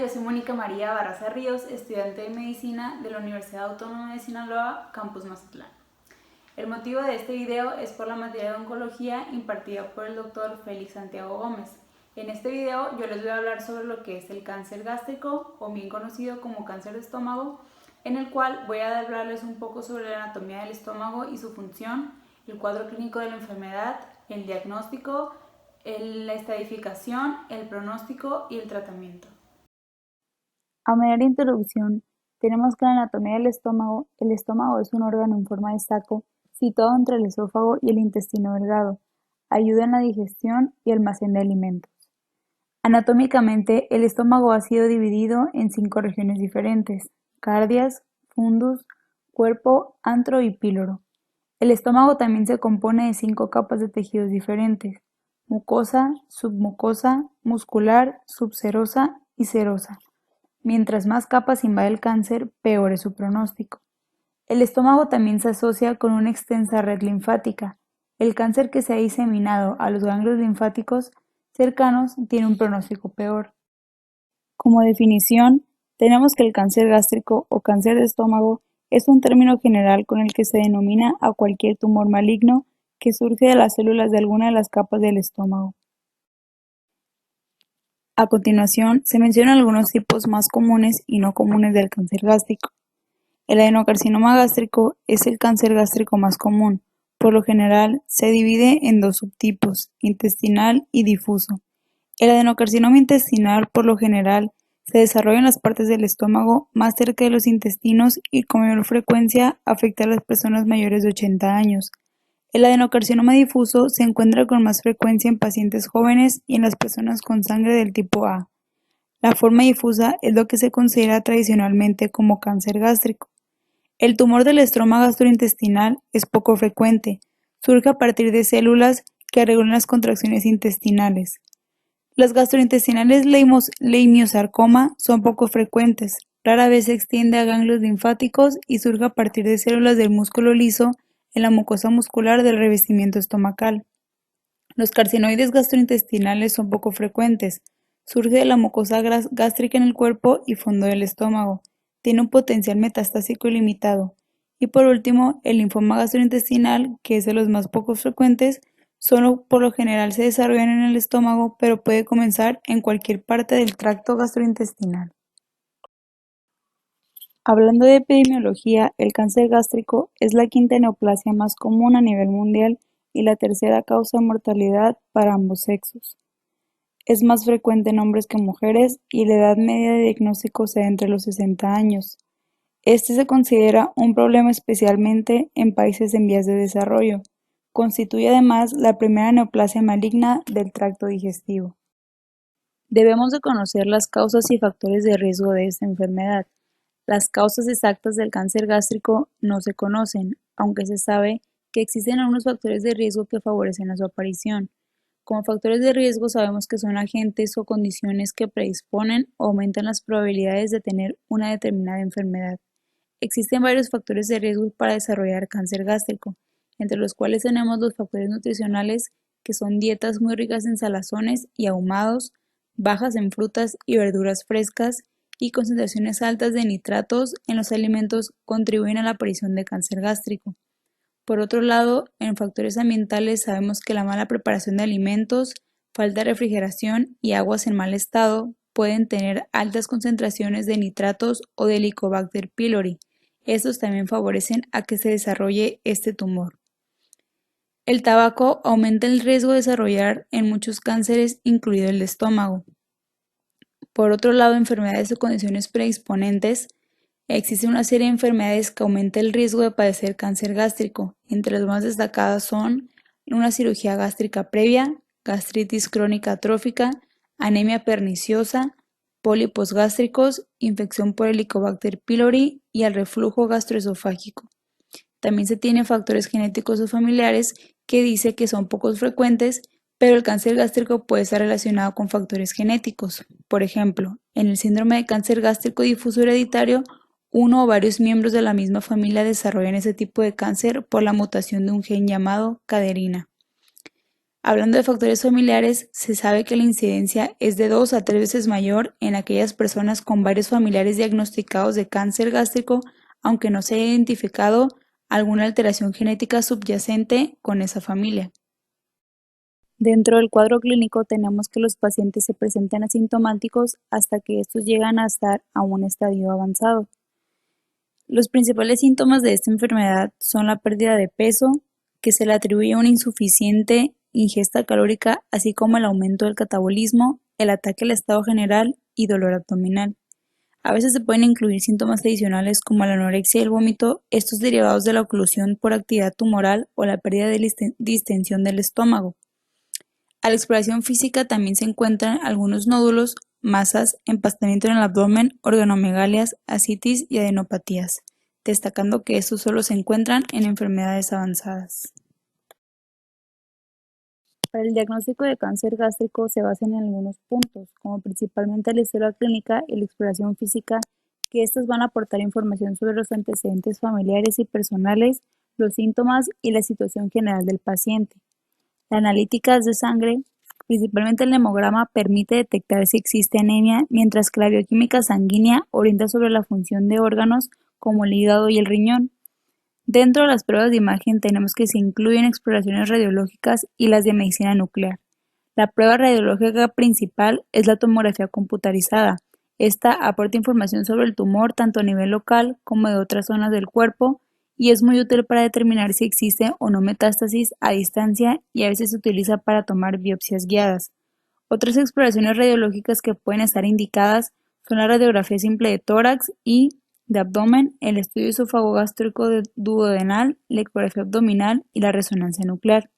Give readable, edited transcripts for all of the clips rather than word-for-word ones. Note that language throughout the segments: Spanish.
yo soy Mónica María Barraza Ríos, estudiante de Medicina de la Universidad Autónoma de Sinaloa, Campus Mazatlán. El motivo de este video es por la materia de oncología impartida por el doctor Félix Santiago Gómez. En este video yo les voy a hablar sobre lo que es el cáncer gástrico, o bien conocido como cáncer de estómago, en el cual voy a hablarles un poco sobre la anatomía del estómago y su función, el cuadro clínico de la enfermedad, el diagnóstico, la estadificación, el pronóstico y el tratamiento. A manera de introducción, tenemos que en la anatomía del estómago, el estómago es un órgano en forma de saco situado entre el esófago y el intestino delgado. Ayuda en la digestión y almacén de alimentos. Anatómicamente, el estómago ha sido dividido en 5 regiones diferentes: cardias, fundus, cuerpo, antro y píloro. El estómago también se compone de 5 capas de tejidos diferentes: mucosa, submucosa, muscular, subserosa y serosa. Mientras más capas invade el cáncer, peor es su pronóstico. El estómago también se asocia con una extensa red linfática. El cáncer que se ha diseminado a los ganglios linfáticos cercanos tiene un pronóstico peor. Como definición, tenemos que el cáncer gástrico o cáncer de estómago es un término general con el que se denomina a cualquier tumor maligno que surge de las células de alguna de las capas del estómago. A continuación, se mencionan algunos tipos más comunes y no comunes del cáncer gástrico. El adenocarcinoma gástrico es el cáncer gástrico más común. Por lo general, se divide en 2 subtipos: intestinal y difuso. El adenocarcinoma intestinal, por lo general, se desarrolla en las partes del estómago más cerca de los intestinos y con mayor frecuencia afecta a las personas mayores de 80 años. El adenocarcinoma difuso se encuentra con más frecuencia en pacientes jóvenes y en las personas con sangre del tipo A. La forma difusa es lo que se considera tradicionalmente como cáncer gástrico. El tumor del estroma gastrointestinal es poco frecuente, surge a partir de células que regulan las contracciones intestinales. Las gastrointestinales leimiosarcoma son poco frecuentes, rara vez se extiende a ganglios linfáticos y surge a partir de células del músculo liso en la mucosa muscular del revestimiento estomacal. Los carcinoides gastrointestinales son poco frecuentes, surge de la mucosa gástrica en el cuerpo y fondo del estómago, tiene un potencial metastásico ilimitado. Y por último, el linfoma gastrointestinal, que es de los más poco frecuentes, solo por lo general se desarrollan en el estómago, pero puede comenzar en cualquier parte del tracto gastrointestinal. Hablando de epidemiología, el cáncer gástrico es la quinta neoplasia más común a nivel mundial y la tercera causa de mortalidad para ambos sexos. Es más frecuente en hombres que en mujeres y la edad media de diagnóstico se da entre los 60 años. Este se considera un problema especialmente en países en vías de desarrollo. Constituye además la primera neoplasia maligna del tracto digestivo. Debemos de conocer las causas y factores de riesgo de esta enfermedad. Las causas exactas del cáncer gástrico no se conocen, aunque se sabe que existen algunos factores de riesgo que favorecen a su aparición. Como factores de riesgo sabemos que son agentes o condiciones que predisponen o aumentan las probabilidades de tener una determinada enfermedad. Existen varios factores de riesgo para desarrollar cáncer gástrico, entre los cuales tenemos los factores nutricionales, que son dietas muy ricas en salazones y ahumados, bajas en frutas y verduras frescas y concentraciones altas de nitratos en los alimentos contribuyen a la aparición de cáncer gástrico. Por otro lado, en factores ambientales sabemos que la mala preparación de alimentos, falta de refrigeración y aguas en mal estado pueden tener altas concentraciones de nitratos o de Helicobacter pylori. Estos también favorecen a que se desarrolle este tumor. El tabaco aumenta el riesgo de desarrollar en muchos cánceres, incluido el de estómago. Por otro lado, enfermedades o condiciones predisponentes. Existe una serie de enfermedades que aumenta el riesgo de padecer cáncer gástrico. Entre las más destacadas son una cirugía gástrica previa, gastritis crónica atrófica, anemia perniciosa, pólipos gástricos, infección por Helicobacter pylori y el reflujo gastroesofágico. También se tienen factores genéticos o familiares que dice que son pocos frecuentes, pero el cáncer gástrico puede estar relacionado con factores genéticos. Por ejemplo, en el síndrome de cáncer gástrico difuso hereditario, uno o varios miembros de la misma familia desarrollan ese tipo de cáncer por la mutación de un gen llamado cadherina. Hablando de factores familiares, se sabe que la incidencia es de 2 a 3 veces mayor en aquellas personas con varios familiares diagnosticados de cáncer gástrico, aunque no se haya identificado alguna alteración genética subyacente con esa familia. Dentro del cuadro clínico tenemos que los pacientes se presentan asintomáticos hasta que estos llegan a estar a un estadio avanzado. Los principales síntomas de esta enfermedad son la pérdida de peso, que se le atribuye a una insuficiente ingesta calórica, así como el aumento del catabolismo, el ataque al estado general y dolor abdominal. A veces se pueden incluir síntomas adicionales como la anorexia y el vómito, estos derivados de la oclusión por actividad tumoral o la pérdida de distensión del estómago. A la exploración física también se encuentran algunos nódulos, masas, empastamiento en el abdomen, organomegalias, ascitis y adenopatías, destacando que estos solo se encuentran en enfermedades avanzadas. Para el diagnóstico de cáncer gástrico se basan en algunos puntos, como principalmente la historia clínica y la exploración física, que estas van a aportar información sobre los antecedentes familiares y personales, los síntomas y la situación general del paciente. La analítica de sangre, principalmente el hemograma, permite detectar si existe anemia, mientras que la bioquímica sanguínea orienta sobre la función de órganos como el hígado y el riñón. Dentro de las pruebas de imagen tenemos que se incluyen exploraciones radiológicas y las de medicina nuclear. La prueba radiológica principal es la tomografía computarizada. Esta aporta información sobre el tumor tanto a nivel local como de otras zonas del cuerpo y es muy útil para determinar si existe o no metástasis a distancia y a veces se utiliza para tomar biopsias guiadas. Otras exploraciones radiológicas que pueden estar indicadas son la radiografía simple de tórax y de abdomen, el estudio esofagogástrico duodenal, la ecografía abdominal y la resonancia nuclear.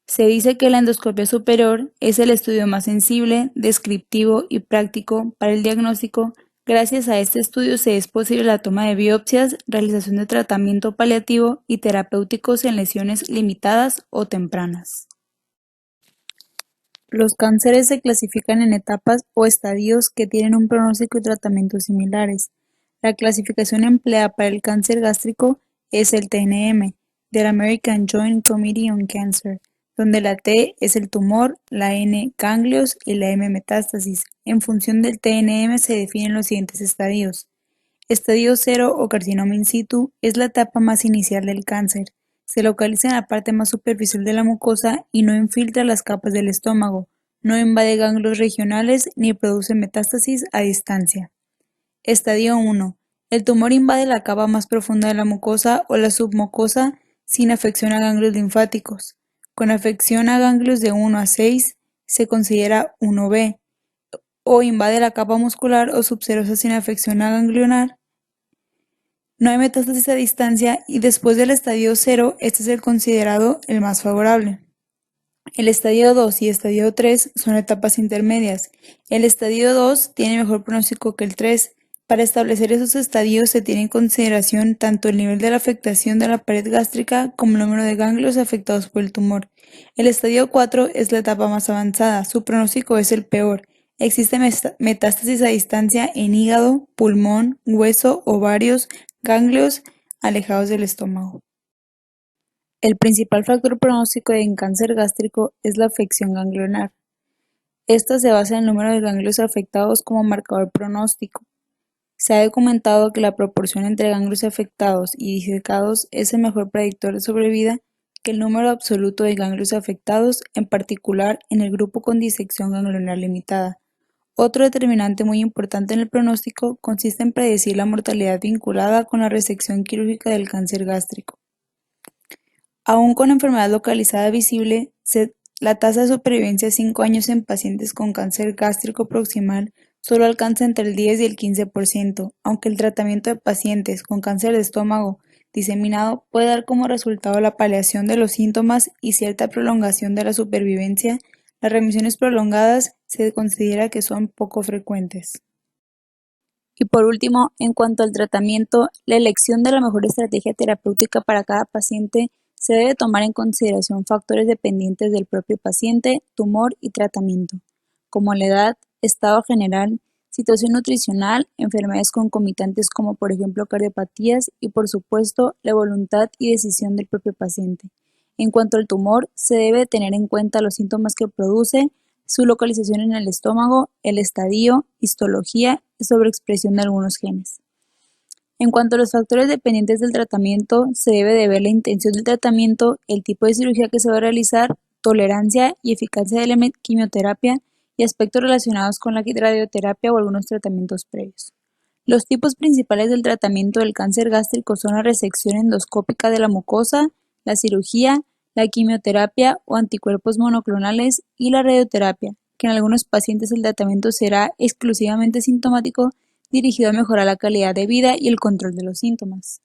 Se dice que la endoscopia superior es el estudio más sensible, descriptivo y práctico para el diagnóstico. Gracias a este estudio se es posible la toma de biopsias, realización de tratamiento paliativo y terapéuticos en lesiones limitadas o tempranas. Los cánceres se clasifican en etapas o estadios que tienen un pronóstico y tratamiento similares. La clasificación empleada para el cáncer gástrico es el TNM, del American Joint Committee on Cancer, donde la T es el tumor, la N ganglios y la M metástasis. En función del TNM se definen los siguientes estadios. Estadio 0 o carcinoma in situ es la etapa más inicial del cáncer. Se localiza en la parte más superficial de la mucosa y no infiltra las capas del estómago, no invade ganglios regionales ni produce metástasis a distancia. Estadio 1. El tumor invade la capa más profunda de la mucosa o la submucosa sin afección a ganglios linfáticos. Con afección a ganglios de 1 a 6 se considera 1B, o invade la capa muscular o subserosa sin afección a ganglionar. No hay metástasis a distancia y después del estadio 0, este es el considerado el más favorable. El estadio 2 y estadio 3 son etapas intermedias. El estadio 2 tiene mejor pronóstico que el 3. Para establecer esos estadios se tiene en consideración tanto el nivel de la afectación de la pared gástrica como el número de ganglios afectados por el tumor. El estadio 4 es la etapa más avanzada, su pronóstico es el peor. Existe metástasis a distancia en hígado, pulmón, hueso, ovarios, ganglios alejados del estómago. El principal factor pronóstico en cáncer gástrico es la afección ganglionar. Esta se basa en el número de ganglios afectados como marcador pronóstico. Se ha documentado que la proporción entre ganglios afectados y disecados es el mejor predictor de sobrevida que el número absoluto de ganglios afectados, en particular en el grupo con disección ganglionar limitada. Otro determinante muy importante en el pronóstico consiste en predecir la mortalidad vinculada con la resección quirúrgica del cáncer gástrico. Aún con enfermedad localizada visible, la tasa de supervivencia a 5 años en pacientes con cáncer gástrico proximal solo alcanza entre el 10 y el 15%, aunque el tratamiento de pacientes con cáncer de estómago diseminado puede dar como resultado la paliación de los síntomas y cierta prolongación de la supervivencia. Las remisiones prolongadas se considera que son poco frecuentes. Y por último, en cuanto al tratamiento, la elección de la mejor estrategia terapéutica para cada paciente se debe tomar en consideración factores dependientes del propio paciente, tumor y tratamiento, como la edad, estado general, situación nutricional, enfermedades concomitantes como por ejemplo cardiopatías y por supuesto la voluntad y decisión del propio paciente. En cuanto al tumor, se debe tener en cuenta los síntomas que produce, su localización en el estómago, el estadio, histología y sobreexpresión de algunos genes. En cuanto a los factores dependientes del tratamiento, se debe de ver la intención del tratamiento, el tipo de cirugía que se va a realizar, tolerancia y eficacia de la quimioterapia y aspectos relacionados con la radioterapia o algunos tratamientos previos. Los tipos principales del tratamiento del cáncer gástrico son la resección endoscópica de la mucosa, la cirugía, la quimioterapia o anticuerpos monoclonales y la radioterapia, que en algunos pacientes el tratamiento será exclusivamente sintomático, dirigido a mejorar la calidad de vida y el control de los síntomas.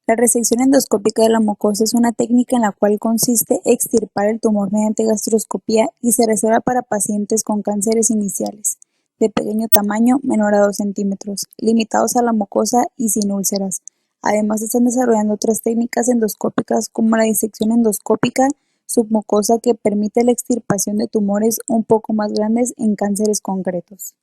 La resección endoscópica de la mucosa es una técnica en la cual consiste extirpar el tumor mediante gastroscopía y se reserva para pacientes con cánceres iniciales, de pequeño tamaño, menor a 2 centímetros, limitados a la mucosa y sin úlceras. Además, se están desarrollando otras técnicas endoscópicas como la disección endoscópica submucosa que permite la extirpación de tumores un poco más grandes en cánceres concretos.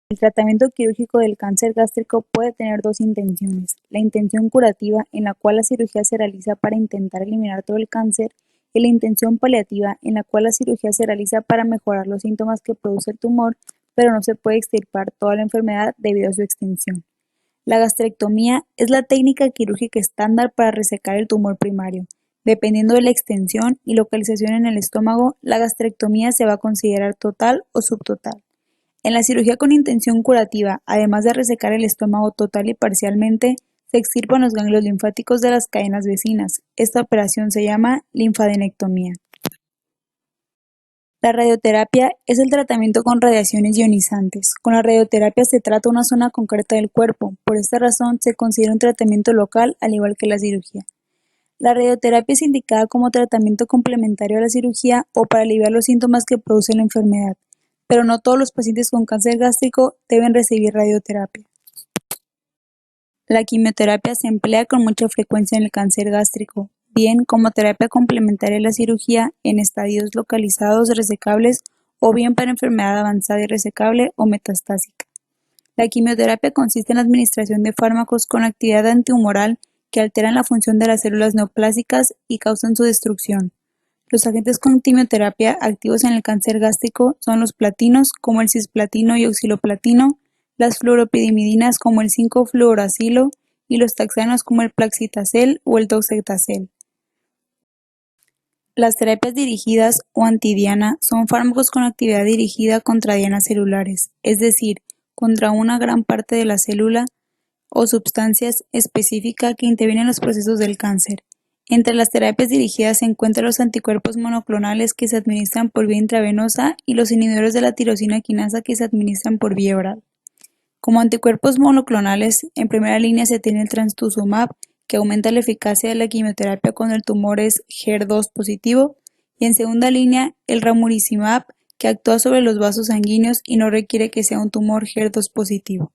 El tratamiento quirúrgico del cáncer gástrico puede tener dos intenciones: la intención curativa, en la cual la cirugía se realiza para intentar eliminar todo el cáncer, y la intención paliativa, en la cual la cirugía se realiza para mejorar los síntomas que produce el tumor, pero no se puede extirpar toda la enfermedad debido a su extensión. La gastrectomía es la técnica quirúrgica estándar para resecar el tumor primario. Dependiendo de la extensión y localización en el estómago, la gastrectomía se va a considerar total o subtotal. En la cirugía con intención curativa, además de resecar el estómago total y parcialmente, se extirpan los ganglios linfáticos de las cadenas vecinas. Esta operación se llama linfadenectomía. La radioterapia es el tratamiento con radiaciones ionizantes. Con la radioterapia se trata una zona concreta del cuerpo. Por esta razón, se considera un tratamiento local al igual que la cirugía. La radioterapia es indicada como tratamiento complementario a la cirugía o para aliviar los síntomas que produce la enfermedad, pero no todos los pacientes con cáncer gástrico deben recibir radioterapia. La quimioterapia se emplea con mucha frecuencia en el cáncer gástrico, bien como terapia complementaria a la cirugía en estadios localizados resecables o bien para enfermedad avanzada y resecable o metastásica. La quimioterapia consiste en la administración de fármacos con actividad antihumoral que alteran la función de las células neoplásicas y causan su destrucción. Los agentes con quimioterapia activos en el cáncer gástrico son los platinos, como el cisplatino y oxaliplatino, las fluoropirimidinas, como el 5-fluoracilo, y los taxanos, como el plaxitacel o el docetacel. Las terapias dirigidas o antidiana son fármacos con actividad dirigida contra dianas celulares, es decir, contra una gran parte de la célula o sustancias específica que intervienen en los procesos del cáncer. Entre las terapias dirigidas se encuentran los anticuerpos monoclonales que se administran por vía intravenosa y los inhibidores de la tirosina quinasa que se administran por vía oral. Como anticuerpos monoclonales, en primera línea se tiene el trastuzumab, que aumenta la eficacia de la quimioterapia cuando el tumor es HER2 positivo, y en segunda línea el ramucirumab, que actúa sobre los vasos sanguíneos y no requiere que sea un tumor HER2 positivo.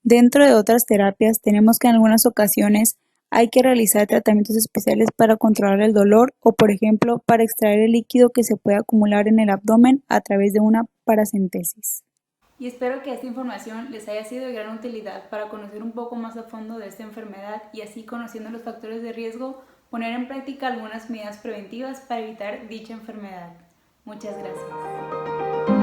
Dentro de otras terapias, tenemos que en algunas ocasiones hay que realizar tratamientos especiales para controlar el dolor o, por ejemplo, para extraer el líquido que se puede acumular en el abdomen a través de una paracentesis. Y espero que esta información les haya sido de gran utilidad para conocer un poco más a fondo de esta enfermedad y así, conociendo los factores de riesgo, poner en práctica algunas medidas preventivas para evitar dicha enfermedad. Muchas gracias.